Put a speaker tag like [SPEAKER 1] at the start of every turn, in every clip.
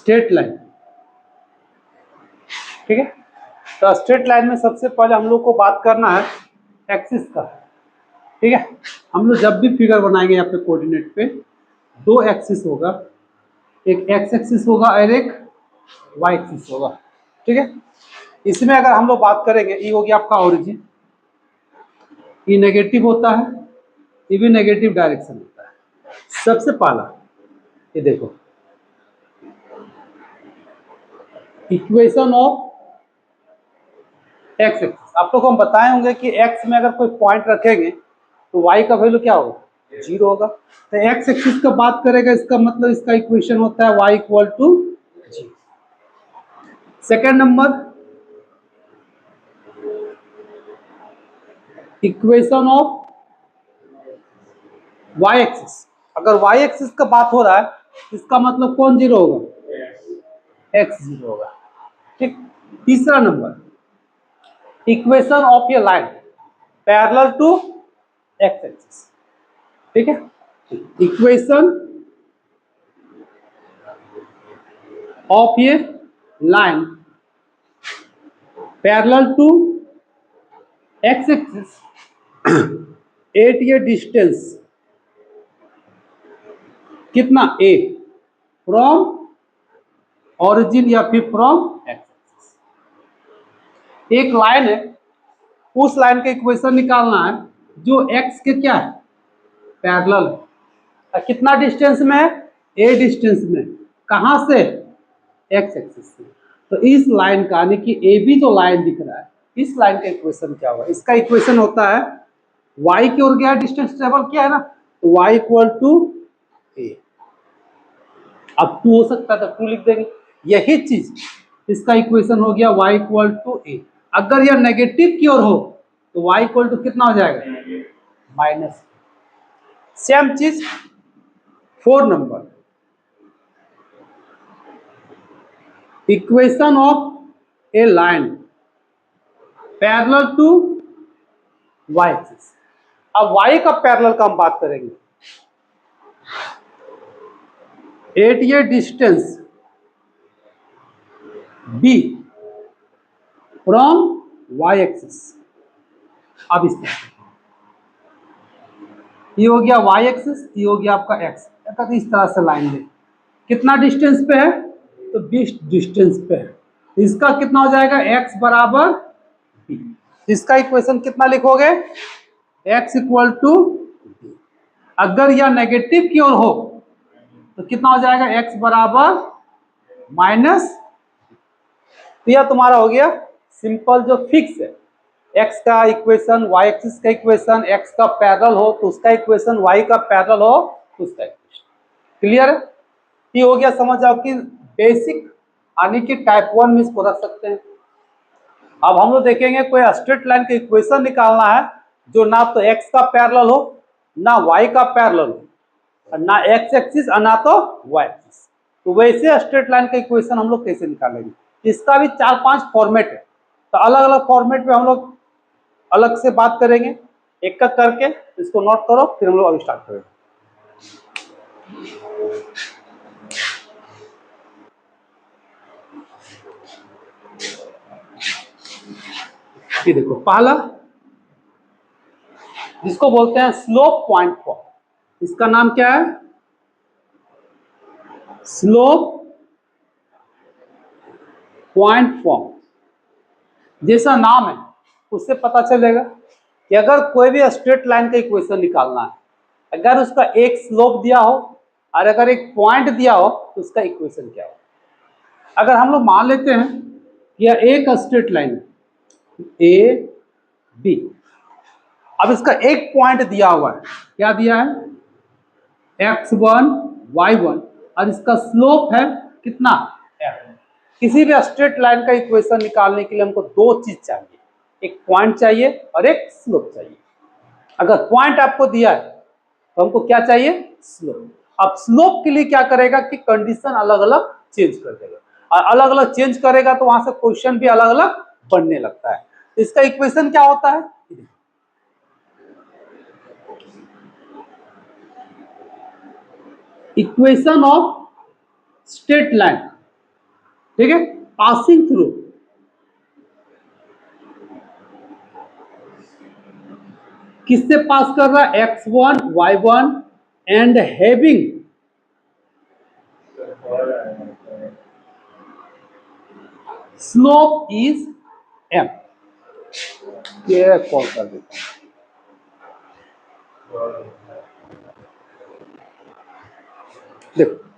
[SPEAKER 1] Straight line, ठीक है। तो स्ट्रेट लाइन में सबसे पहले हम लोग को बात करना है एक्सिस का, ठीक है। हम लोग जब भी फिगर बनाएंगे यहाँ पे कोऑर्डिनेट पे दो एक्सिस होगा, एक एक्स एक्सिस होगा और एक वाई एक्सिस होगा, ठीक है। इसमें अगर हम लोग बात करेंगे, ये हो गया आपका ओरिजिन, ये नेगेटिव होता है, ये भी नेगेटिव डायरेक्शन होता है। सबसे पहला ये देखो इक्वेशन ऑफ एक्स एक्सिस, आप लोग को हम बताए होंगे कि एक्स में अगर कोई पॉइंट रखेंगे तो वाई का वैल्यू क्या होगा, 0 होगा। तो एक्स एक्सिस का बात करेगा, इसका मतलब इसका इक्वेशन होता है y equal to 0। Second number equation of y axis, अगर y एक्सिस का बात हो रहा है इसका मतलब कौन 0 होगा, x 0 होगा, ठीक। तीसरा नंबर इक्वेशन ऑफ ये line parallel to X axis, ठीक है। इक्वेशन ऑफ ये line parallel to X axis at ये डिस्टेंस कितना a फ्रॉम ओरिजिन या फिर फ्रॉम एक्स एक्सिस। एक लाइन है, उस लाइन का इक्वेशन निकालना है जो x के क्या है, पैरेलल है। कितना डिस्टेंस में है, a डिस्टेंस में, कहां से, x एक्सिस से। तो इस लाइन का यानी कि ए बी जो लाइन दिख रहा है, इस लाइन का इक्वेशन क्या होगा, इसका इक्वेशन होता है y की ओर गया डिस्टेंस ट्रेवल किया है ना, तो y इक्वल टू ए। अब 2 हो सकता है तो 2 लिख देंगे, यही चीज इसका इक्वेशन हो गया y इक्वल टू ए। अगर यह नेगेटिव की ओर हो तो y इक्वल टू कितना हो जाएगा, माइनस। सेम चीज 4 number equation of a line parallel to y axis. अब y का पैरेलल का हम बात करेंगे, एट ये distance b from y axis. अब इस तरह ये हो गया y एक्सिस, ये हो गया आपका x, तो इस तरह से लाइन ले, कितना डिस्टेंस पे है, तो 20 डिस्टेंस पे है। इसका कितना हो जाएगा, x बराबर b। इसका इक्वेशन कितना लिखोगे, x इक्वल टू b। अगर यह नेगेटिव की ओर हो तो कितना हो जाएगा, x बराबर माइनस। तो यह तुम्हारा हो गया सिंपल जो फिक्स है, x का इक्वेशन, y एक्सिस का इक्वेशन, x का पैरेलल हो तो उसका इक्वेशन, y का पैरेलल हो तो उसका इक्वेशन। क्लियर है, ये हो गया। समझ जाओ कि बेसिक यानी कि टाइप 1 में इसको रख सकते हैं। अब हम लोग देखेंगे कोई स्ट्रेट लाइन का इक्वेशन निकालना है जो ना तो x का पैरेलल हो, ना y का पैरेलल हो, ना x एक्सिस और ना तो y एक्सिस। तो वैसे स्ट्रेट लाइन का इक्वेशन हम लोग कैसे निकालेंगे, इसका भी 4-5 फॉर्मेट है। तो अलग अलग फॉर्मेट में हम लोग अलग से बात करेंगे, एक एक करके इसको नोट करो, फिर हम लोग अभी स्टार्ट करेंगे। ये देखो पहला जिसको बोलते हैं स्लोप पॉइंट फॉर्म, इसका नाम क्या है, स्लोप पॉइंट फॉर्म। जैसा नाम है उससे पता चलेगा कि अगर कोई भी स्ट्रेट लाइन का इक्वेशन निकालना है, अगर उसका एक स्लोप दिया हो और अगर एक पॉइंट दिया हो तो उसका इक्वेशन क्या हो। अगर हम लोग मान लेते हैं कि यह एक स्ट्रेट लाइन है ए बी, अब इसका एक पॉइंट दिया हुआ है, क्या दिया है, x1 y1, और इसका स्लोप है कितना, f। किसी भी स्ट्रेट लाइन का इक्वेशन निकालने के लिए हमको दो चीज चाहिए, एक पॉइंट चाहिए और एक स्लोप चाहिए। अगर पॉइंट आपको दिया है तो हमको क्या चाहिए, स्लोप। अब स्लोप के लिए क्या करेगा कि कंडीशन अलग अलग चेंज कर देगा, और अलग अलग चेंज करेगा तो वहां से क्वेश्चन भी अलग अलग बनने लगता है। तो इसका इक्वेशन क्या होता है, इक्वेशन ऑफ स्ट्रेट लाइन ठीक है, पासिंग थ्रू, किससे पास कर रहा है, x1 y1 and having slope is m। ये कॉल कर देता हूं, देखो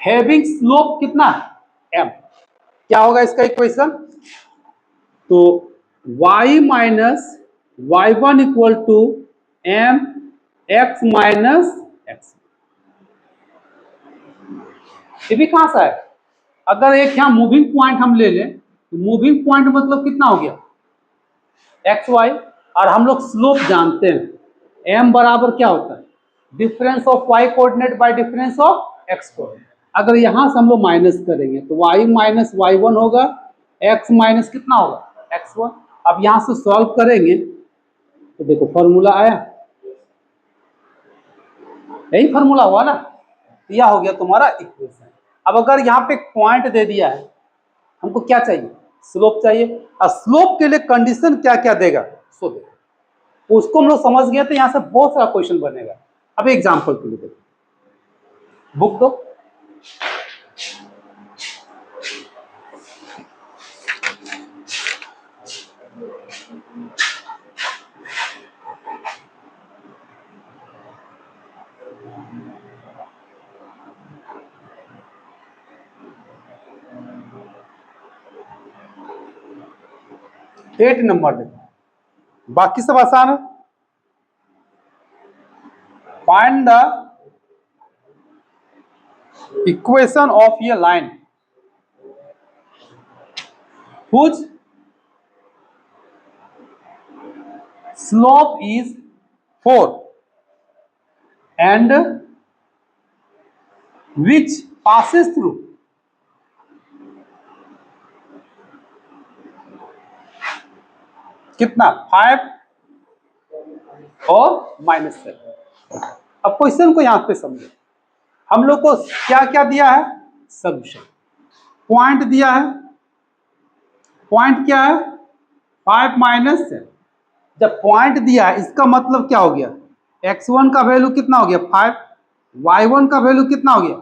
[SPEAKER 1] हैविंग स्लोप कितना है, m। क्या होगा इसका इक्वेशन, तो y minus y one equal to m x minus x. ये भी कहां से है, अगर एक यहां मूविंग पॉइंट हम ले लें तो मूविंग पॉइंट मतलब कितना हो गया एक्स वाई, और हम लोग स्लोप जानते हैं m बराबर क्या होता है, difference of y coordinate bye difference of x coordinate. अगर यहां से हम लोग माइनस करेंगे तो y माइनस वाई वन होगा, x माइनस कितना होगा x1। अब यहां से सॉल्व करेंगे तो देखो फॉर्मूला आया, यही फॉर्मूला हुआ ना, यह हो गया तुम्हारा इक्वेशन। अब अगर यहाँ पे पॉइंट दे दिया है, हमको क्या चाहिए, स्लोप चाहिए, और स्लोप के लिए कंडीशन क्या क्या देगा सो देगा, उसको हम लोग समझ गए तो यहाँ से बहुत सारा क्वेश्चन बनेगा। अब एग्जांपल के लिए देखो, बुक दो, एट नंबर देखो, बाकी सब आसान है। फाइंड द इक्वेशन ऑफ ये line whose slope is 4 and which passes through कितना 5 और -7। अब क्वेश्चन को यहां पे समझो, हम लोग को क्या क्या दिया है, सोल्यूशन, पॉइंट दिया है, पॉइंट क्या है 5 -7। जब पॉइंट दिया है इसका मतलब क्या हो गया, x1 का वैल्यू कितना हो गया 5, y1 का वैल्यू कितना हो गया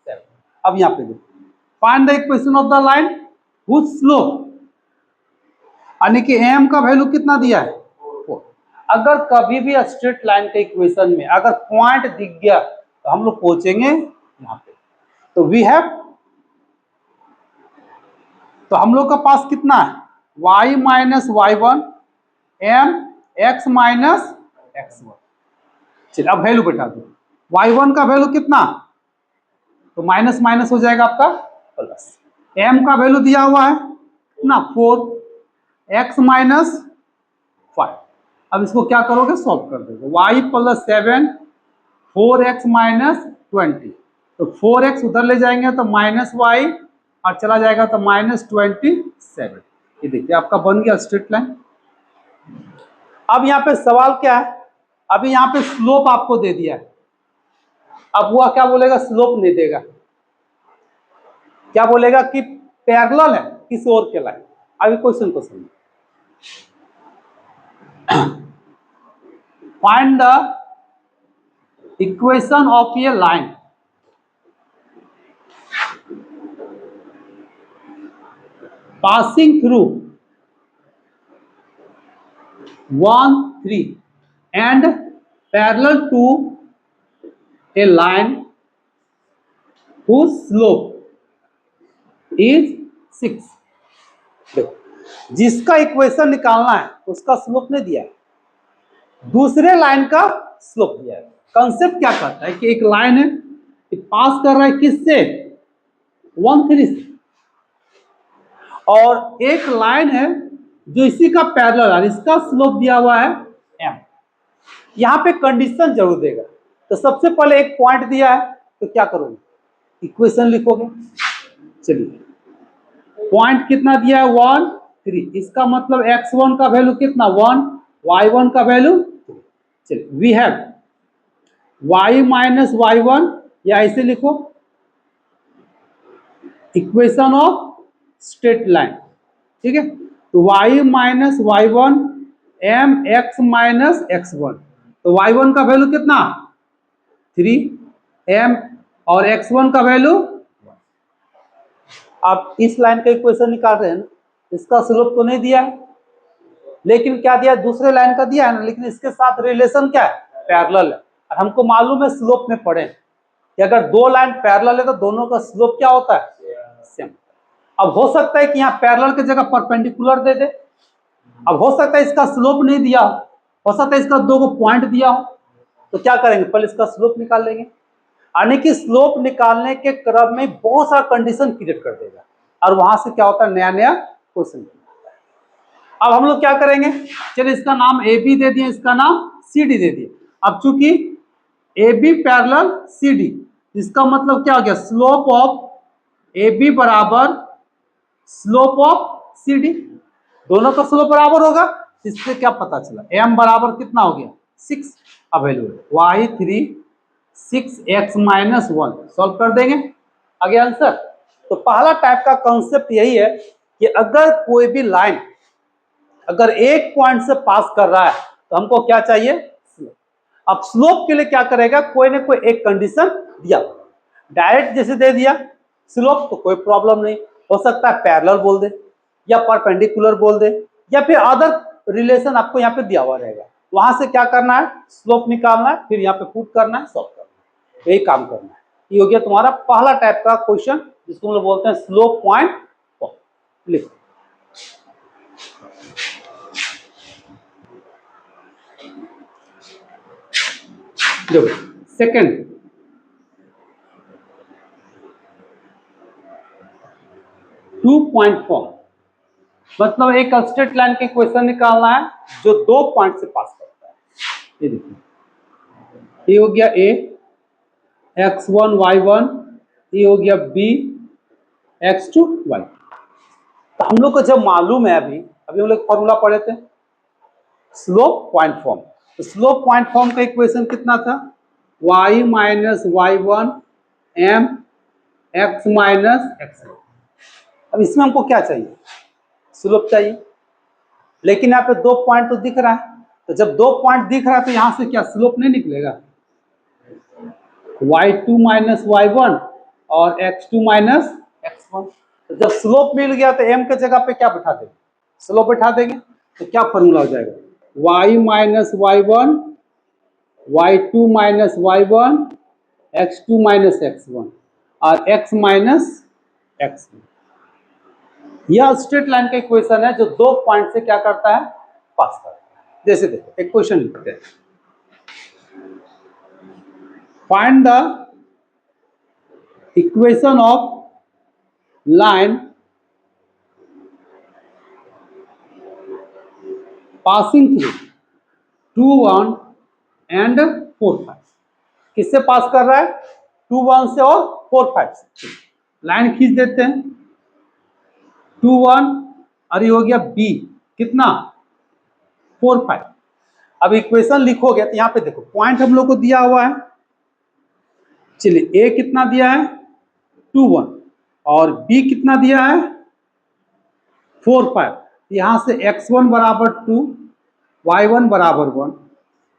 [SPEAKER 1] 7। अब यहां पे देखो, find the equation of the line whose slope, यानी कि m का वैल्यू कितना दिया है 4। अगर कभी भी स्ट्रेट लाइन के इक्वेशन में अगर पॉइंट दिख गया तो हम लोग पहुंचेंगे यहां पे, तो वी हैव, तो हम लोग का पास कितना है y minus y one m x minus x one. चलिए अब वैल्यू बैठा दो, y1 का वैल्यू कितना, तो माइनस माइनस हो जाएगा आपका प्लस, m का वैल्यू दिया हुआ है ना 4, x माइनस 5। अब इसको क्या करोगे, सॉल्व कर दोगे, y प्लस 7 4x माइनस 20, तो 4x उधर ले जाएंगे तो माइनस वाई और चला जाएगा तो -27। ये देखिए आपका बन गया स्ट्रेट लाइन। अब यहाँ पे सवाल क्या है, अभी यहाँ पे स्लोप आपको दे दिया है, अब हुआ क्या बोलेगा, स्लोप नहीं देगा, क्या बोलेगा कि पैरेलल है किसी और के लाइन। अभी क्वेश्चन को समझो, find the equation of a line passing through 1 3 and parallel to a line whose slope is 6। देखो, जिसका इक्वेशन निकालना है उसका स्लोप नहीं दिया है, दूसरे लाइन का स्लोप दिया है। कंसेप्ट क्या करता है कि एक लाइन है पास कर रहा है किससे 1 3 से, और एक लाइन है जो इसी का पैरेलल है, इसका स्लोप दिया हुआ है m। यहां पे कंडीशन जरूर देगा, तो सबसे पहले एक पॉइंट दिया है तो क्या करोगे, इक्वेशन लिखोगे। चलिए पॉइंट कितना दिया है 1 3, इसका मतलब x1 का वैल्यू कितना 1, y1 का वैल्यू 3। चलिए we have y minus y one, या ऐसे लिखो इक्वेशन ऑफ स्ट्रेट लाइन, ठीक है। तो y minus y one m x minus x one, तो y1 का वैल्यू कितना 3 m और x1 का वैल्यू। आप इस लाइन का इक्वेशन निकाल रहे हैं ना, इसका स्लोप तो नहीं दिया है, लेकिन क्या दिया है, दूसरे लाइन का दिया है ना, लेकिन इसके साथ रिलेशन क्या है, पैरेलल है। और हमको मालूम है स्लोप में पढ़े कि अगर दो लाइन पैरेलल है तो दोनों का स्लोप क्या होता है, सेम। अब हो सकता है कि यहाँ पैरेलल की जगह परपेंडिकुलर दे दे, अब हो सकता है इसका स्लोप नहीं दिया हो सकता है इसका दो को पॉइंट दिया हो, तो क्या करेंगे, पहले इसका स्लोप निकाल लेंगे। यानी कि स्लोप निकालने के क्रम में बहुत सारा कंडीशन क्रिएट कर देगा और वहां से क्या होता है, नया नया क्वेश्चन। अब हम लोग क्या करेंगे, चलिए इसका नाम ए बी दे दिए, इसका नाम सी डी दे दिए। अब चूंकि A B parallel C D, इसका मतलब क्या हो गया, स्लोप ऑफ ए बी बराबर स्लोप ऑफ सी डी, दोनों का स्लोप बराबर होगा। इससे क्या पता चला, m बराबर कितना हो गया 6, available y3 6x minus 1, solve कर देंगे, आगे आंसर। तो पहला टाइप का कॉन्सेप्ट यही है कि अगर कोई भी लाइन अगर एक पॉइंट से पास कर रहा है तो हमको क्या चाहिए, स्लोप। अब स्लोप के लिए क्या करेगा, कोई ना कोई एक कंडीशन दिया, डायरेक्ट जैसे दे दिया स्लोप तो कोई प्रॉब्लम नहीं, हो सकता है पैरेलल बोल दे या परपेंडिकुलर बोल दे या फिर अदर रिलेशन आपको यहाँ पे दिया हुआ रहेगा, वहां से क्या करना है, स्लोप निकालना है, फिर यहाँ पे पुट करना है, सॉल्व करना है, यही काम करना है। ये हो गया तुम्हारा पहला टाइप का क्वेश्चन, जिसको हम लोग बोलते हैं स्लोप पॉइंट। लिखो सेकंड, टू पॉइंट फॉर्म, मतलब एक स्ट्रेट लाइन के क्वेश्चन निकालना है जो दो पॉइंट से पास करता है। ये देखिए, ये हो गया ए x1 y1, ये हो गया b x2 y। तो हम लोग को जब मालूम है, अभी हम लोग फॉर्मूला पढ़े थे स्लोप पॉइंट फॉर्म, तो स्लोप पॉइंट फॉर्म का इक्वेशन कितना था, y minus y one m x minus x. अब इसमें हमको क्या चाहिए, स्लोप चाहिए, लेकिन यहाँ पे दो पॉइंट तो दिख रहा है, तो जब दो पॉइंट दिख रहा है तो यहां से क्या स्लोप नहीं निकलेगा, y2 माइनस वाई वन और x2 माइनस x1। तो जब स्लोप मिल गया तो m के जगह पे क्या बैठा देंगे, स्लोप बैठा देंगे, तो क्या फॉर्मूला हो जाएगा, y minus y one y2 minus y one x2 minus x1 और x माइनस x1। यह स्ट्रेट लाइन का इक्वेशन है जो दो पॉइंट से क्या करता है, पास करता है। जैसे देखो एक क्वेश्चन लिखते हैं, find the equation of line passing through 2 1 and 4 5। किससे पास कर रहा है, 2 1 से और 4 5 से। लाइन खींच देते हैं, 2 1 और ये हो गया b कितना 4 5। अब इक्वेशन लिखोगे तो यहाँ पे देखो पॉइंट हम लोग को दिया हुआ है, चलिए a कितना दिया है 2 1 और b कितना दिया है 4 5। यहां से x1 बराबर 2, y1 बराबर 1,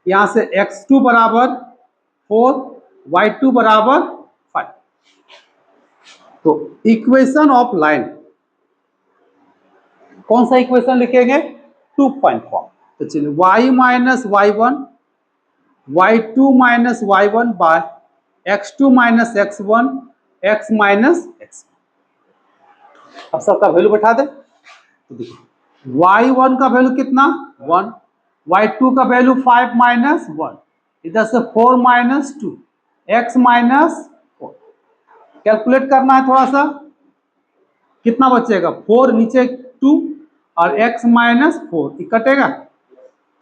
[SPEAKER 1] यहां से x2 बराबर 4, y2 बराबर 5। तो इक्वेशन ऑफ लाइन, कौन सा इक्वेशन लिखेंगे, 2 पॉइंट फॉर्म। तो चलिए y minus y one y2 minus y one by x2 minus x1 x minus x। अब सबका वैल्यू बैठा दे, तो देखिए y1 का वैल्यू कितना 1, y2 का वैल्यू 5 माइनस 1, इधर से 4 माइनस 2 x माइनस 4। कैलकुलेट करना है थोड़ा सा, कितना बचेगा 4 नीचे 2 और x माइनस 4 कटेगा,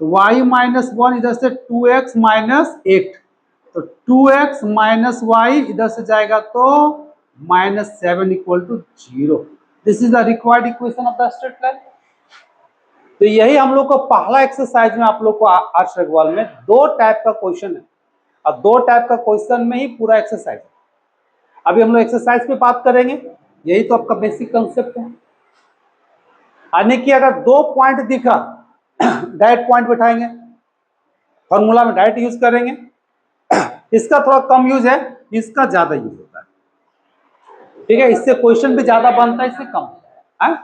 [SPEAKER 1] तो y माइनस 1 इधर से 2x माइनस 8, तो 2x माइनस वाई इधर से जाएगा तो minus 7 equal to 0। This is the required equation of the straight line. तो यही हम लोग को पहला एक्सरसाइज में आप लोग को आर्ट्स रघुवाल में दो टाइप का क्वेश्चन है और दो टाइप का क्वेश्चन में ही पूरा एक्सरसाइज है। अभी हम लोग एक्सरसाइज पे बात करेंगे, यही तो आपका बेसिक कंसेप्ट है। यानी कि अगर 2 पॉइंट दिखा डायरेक्ट पॉइंट बैठाएंगे, फॉर्मूला में डायरेक्ट यूज करेंगे। इसका थोड़ा कम यूज है, इसका ज्यादा यूज होता है, ठीक है। इससे क्वेश्चन भी ज्यादा बनता है, इससे कम है।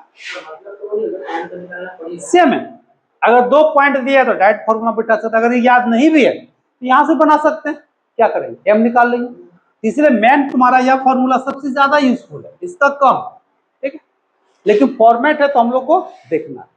[SPEAKER 1] सेम है, अगर 2 पॉइंट दिया तो डायरेक्ट फॉर्मूला बैठा सकते, अगर ये याद नहीं भी है तो यहां से बना सकते हैं। क्या करेंगे, एम निकाल लेंगे। इसलिए मैन तुम्हारा यह फॉर्मूला सबसे ज्यादा यूजफुल है, इसका कम, ठीक है। लेकिन फॉर्मेट है तो हम लोग को देखना है।